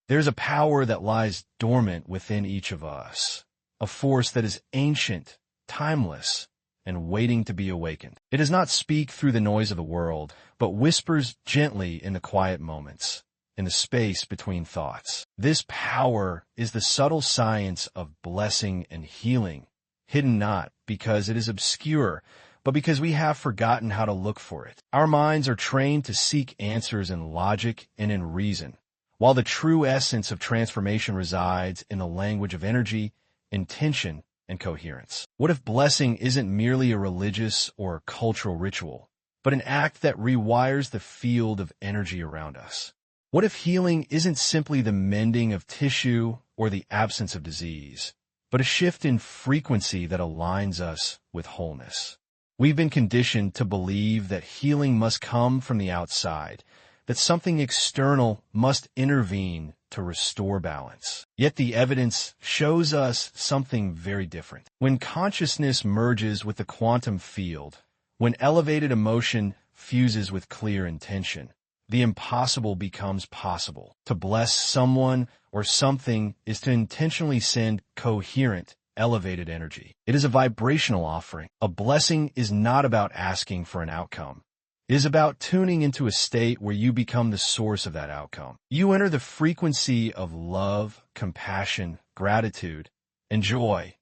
There's a power that lies dormant within each of us, a force that is ancient, timeless, and waiting to be awakened. It does not speak through the noise of the world, but whispers gently in the quiet moments, in the space between thoughts. This power is the subtle science of blessing and healing, hidden not because it is obscure, but because we have forgotten how to look for it. Our minds are trained to seek answers in logic and in reason, while the true essence of transformation resides in the language of energy, intention, and coherence. What if blessing isn't merely a religious or cultural ritual, but an act that rewires the field of energy around us? What if healing isn't simply the mending of tissue or the absence of disease, but a shift in frequency that aligns us with wholeness? We've been conditioned to believe that healing must come from the outside, that something external must intervene to restore balance. Yet the evidence shows us something very different. When consciousness merges with the quantum field, when elevated emotion fuses with clear intention, the impossible becomes possible. To bless someone or something is to intentionally send coherent, elevated energy. It is a vibrational offering. A blessing is not about asking for an outcome. It is about tuning into a state where you become the source of that outcome. You enter the frequency of love, compassion, gratitude, and joy,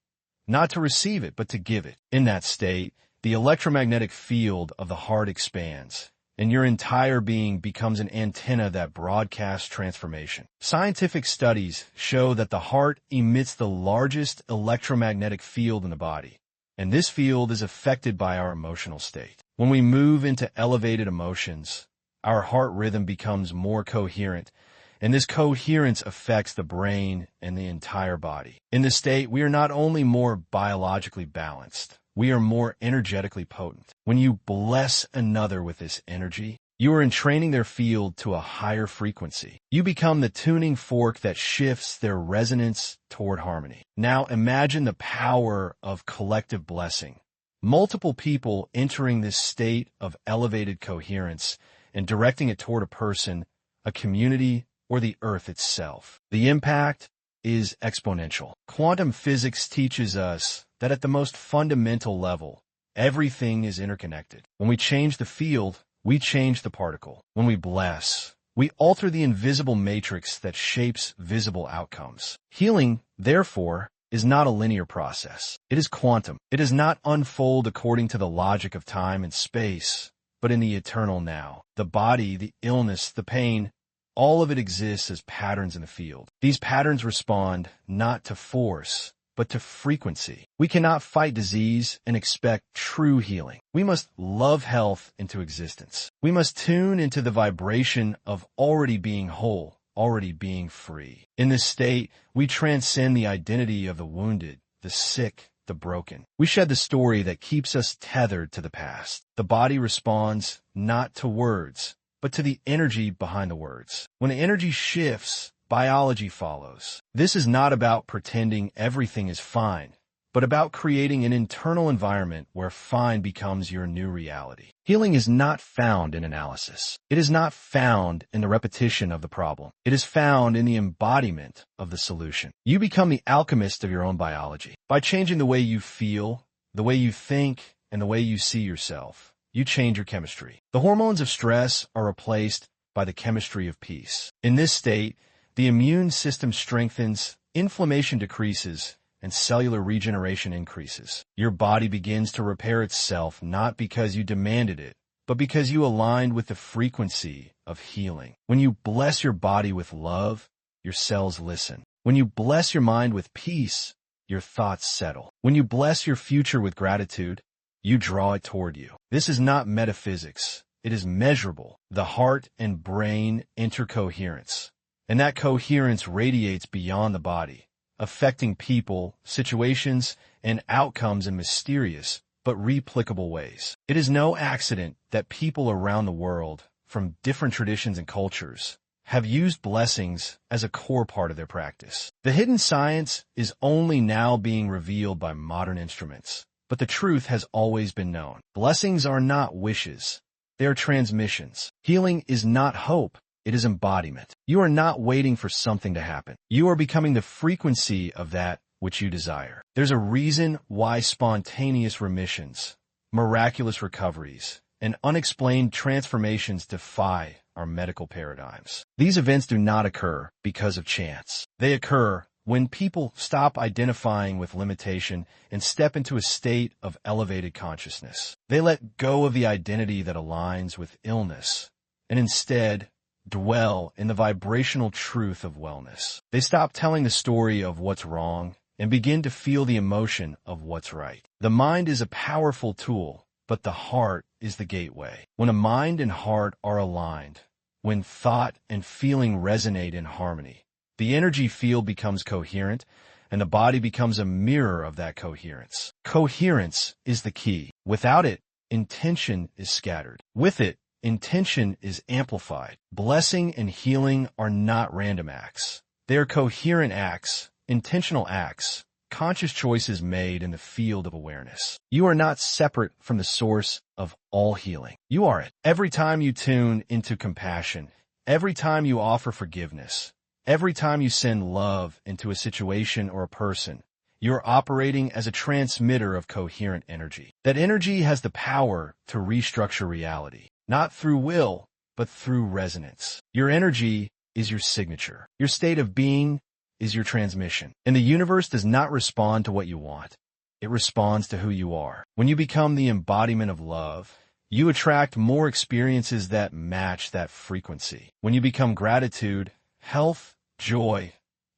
not to receive it, but to give it. In that state, the electromagnetic field of the heart expands, and your entire being becomes an antenna that broadcasts transformation. Scientific studies show that the heart emits the largest electromagnetic field in the body, and this field is affected by our emotional state. When we move into elevated emotions, our heart rhythm becomes more coherent, and this coherence affects the brain and the entire body. In this state, we are not only more biologically balanced, we are more energetically potent. When you bless another with this energy, you are entraining their field to a higher frequency. You become the tuning fork that shifts their resonance toward harmony. Now imagine the power of collective blessing. Multiple people entering this state of elevated coherence and directing it toward a person, a community, or the earth itself. The impact is exponential. Quantum physics teaches us that at the most fundamental level, everything is interconnected. When we change the field, we change the particle. When we bless, we alter the invisible matrix that shapes visible outcomes. Healing, therefore, is not a linear process. It is quantum. It does not unfold according to the logic of time and space, but in the eternal now. The body, the illness, the pain, all of it exists as patterns in the field. These patterns respond not to force, but to frequency. We cannot fight disease and expect true healing. We must love health into existence. We must tune into the vibration of already being whole, already being free. In this state, we transcend the identity of the wounded, the sick, the broken. We shed the story that keeps us tethered to the past. The body responds not to words, but to the energy behind the words. When the energy shifts, biology follows. This is not about pretending everything is fine, but about creating an internal environment where fine becomes your new reality. Healing is not found in analysis. It is not found in the repetition of the problem. It is found in the embodiment of the solution. You become the alchemist of your own biology. By changing the way you feel, the way you think, and the way you see yourself, you change your chemistry. The hormones of stress are replaced by the chemistry of peace. In this state, the immune system strengthens, inflammation decreases, and cellular regeneration increases. Your body begins to repair itself not because you demanded it, but because you aligned with the frequency of healing. When you bless your body with love, your cells listen. When you bless your mind with peace, your thoughts settle. When you bless your future with gratitude, you draw it toward you. This is not metaphysics. It is measurable. The heart and brain enter coherence, and that coherence radiates beyond the body, affecting people, situations, and outcomes in mysterious but replicable ways. It is no accident that people around the world, from different traditions and cultures, have used blessings as a core part of their practice. The hidden science is only now being revealed by modern instruments, but the truth has always been known. Blessings are not wishes. They are transmissions. Healing is not hope. It is embodiment. You are not waiting for something to happen. You are becoming the frequency of that which you desire. There's a reason why spontaneous remissions, miraculous recoveries, and unexplained transformations defy our medical paradigms. These events do not occur because of chance. They occur when people stop identifying with limitation and step into a state of elevated consciousness. They let go of the identity that aligns with illness and instead dwell in the vibrational truth of wellness. They stop telling the story of what's wrong and begin to feel the emotion of what's right. The mind is a powerful tool, but the heart is the gateway. When a mind and heart are aligned, when thought and feeling resonate in harmony, the energy field becomes coherent, and the body becomes a mirror of that coherence. Coherence is the key. Without it, intention is scattered. With it, intention is amplified. Blessing and healing are not random acts. They are coherent acts, intentional acts, conscious choices made in the field of awareness. You are not separate from the source of all healing. You are it. Every time you tune into compassion, every time you offer forgiveness, every time you send love into a situation or a person, you're operating as a transmitter of coherent energy. That energy has the power to restructure reality, not through will, but through resonance. Your energy is your signature. Your state of being is your transmission. And the universe does not respond to what you want. It responds to who you are. When you become the embodiment of love, you attract more experiences that match that frequency. When you become gratitude, health, joy,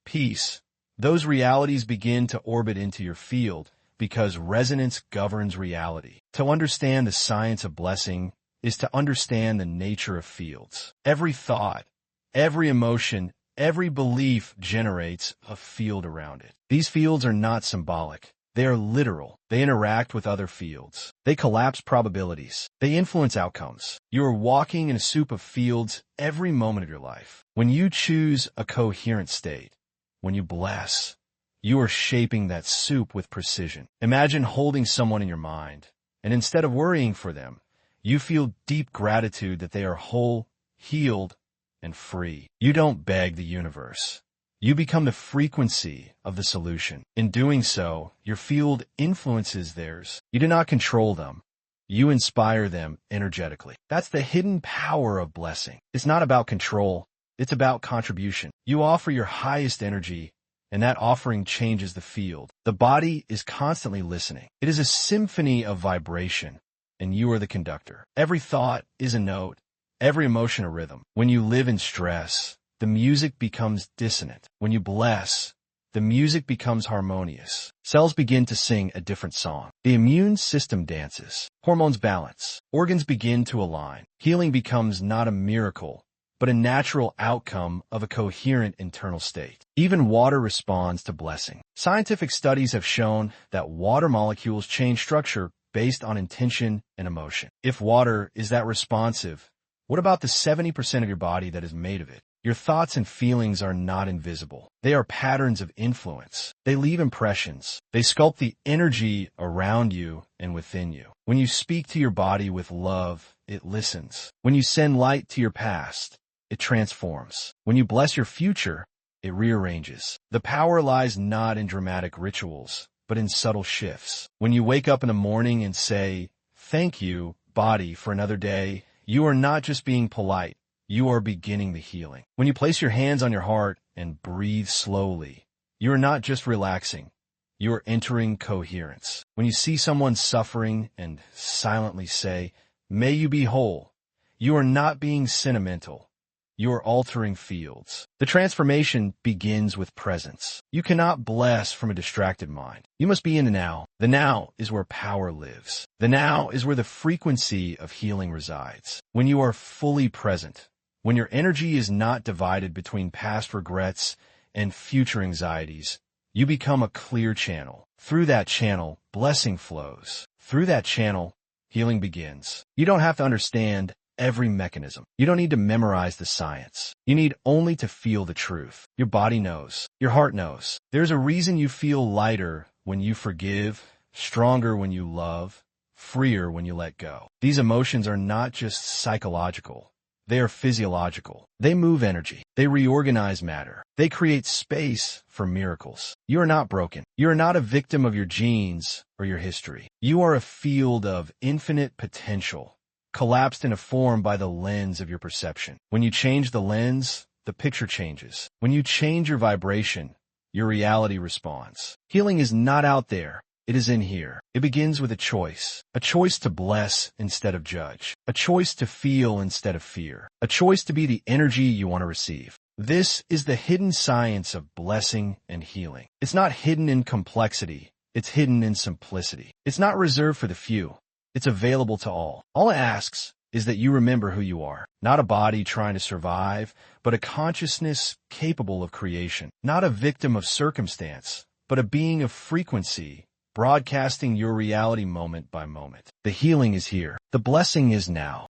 peace, those realities begin to orbit into your field because resonance governs reality. To understand the science of blessing is to understand the nature of fields. Every thought, every emotion, every belief generates a field around it. These fields are not symbolic. They are literal. They interact with other fields. They collapse probabilities. They influence outcomes. You are walking in a soup of fields every moment of your life. When you choose a coherent state, when you bless, you are shaping that soup with precision. Imagine holding someone in your mind, and instead of worrying for them, you feel deep gratitude that they are whole, healed, and free. You don't beg the universe. You become the frequency of the solution. In doing so, your field influences theirs. You do not control them. You inspire them energetically. That's the hidden power of blessing. It's not about control. It's about contribution. You offer your highest energy, and that offering changes the field. The body is constantly listening. It is a symphony of vibration, and you are the conductor. Every thought is a note. Every emotion a rhythm. When you live in stress, the music becomes dissonant. When you bless, the music becomes harmonious. Cells begin to sing a different song. The immune system dances. Hormones balance. Organs begin to align. Healing becomes not a miracle, but a natural outcome of a coherent internal state. Even water responds to blessing. Scientific studies have shown that water molecules change structure based on intention and emotion. If water is that responsive, what about the 70% of your body that is made of it? Your thoughts and feelings are not invisible. They are patterns of influence. They leave impressions. They sculpt the energy around you and within you. When you speak to your body with love, it listens. When you send light to your past, it transforms. When you bless your future, it rearranges. The power lies not in dramatic rituals, but in subtle shifts. When you wake up in the morning and say, "Thank you, body, for another day," you are not just being polite. You are beginning the healing. When you place your hands on your heart and breathe slowly, you are not just relaxing. You are entering coherence. When you see someone suffering and silently say, "May you be whole," you are not being sentimental. You are altering fields. The transformation begins with presence. You cannot bless from a distracted mind. You must be in the now. The now is where power lives. The now is where the frequency of healing resides. When you are fully present, when your energy is not divided between past regrets and future anxieties, you become a clear channel. Through that channel, blessing flows. Through that channel, healing begins. You don't have to understand every mechanism. You don't need to memorize the science. You need only to feel the truth. Your body knows. Your heart knows. There's a reason you feel lighter when you forgive, stronger when you love, freer when you let go. These emotions are not just psychological. They are physiological. They move energy. They reorganize matter. They create space for miracles. You are not broken. You are not a victim of your genes or your history. You are a field of infinite potential, collapsed in a form by the lens of your perception. When you change the lens, the picture changes. When you change your vibration, your reality responds. Healing is not out there. It is in here. It begins with a choice to bless instead of judge, a choice to feel instead of fear, a choice to be the energy you want to receive. This is the hidden science of blessing and healing. It's not hidden in complexity. It's hidden in simplicity. It's not reserved for the few. It's available to all. All it asks is that you remember who you are, not a body trying to survive, but a consciousness capable of creation, not a victim of circumstance, but a being of frequency, broadcasting your reality moment by moment. The healing is here. The blessing is now.